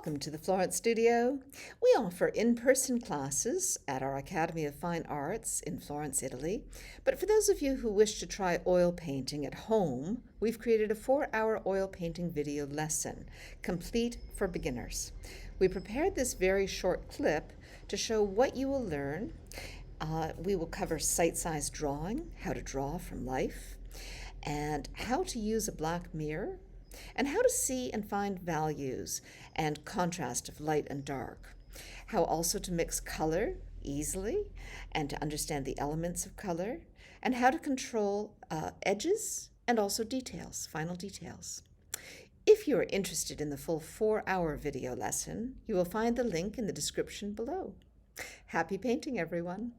Welcome to the Florence studio. We offer in-person classes at our Academy of Fine Arts in Florence, Italy. But for those of you who wish to try oil painting at home, we've created a 4-hour oil painting video lesson, complete for beginners. We prepared this very short clip to show what you will learn. We will cover sight-size drawing, how to draw from life, and how to use a black mirror, and how to see and find values and contrast of light and dark, how also to mix color easily and to understand the elements of color, and how to control edges and also details, final details. If you are interested in the full 4-hour video lesson, you will find the link in the description below. Happy painting, everyone!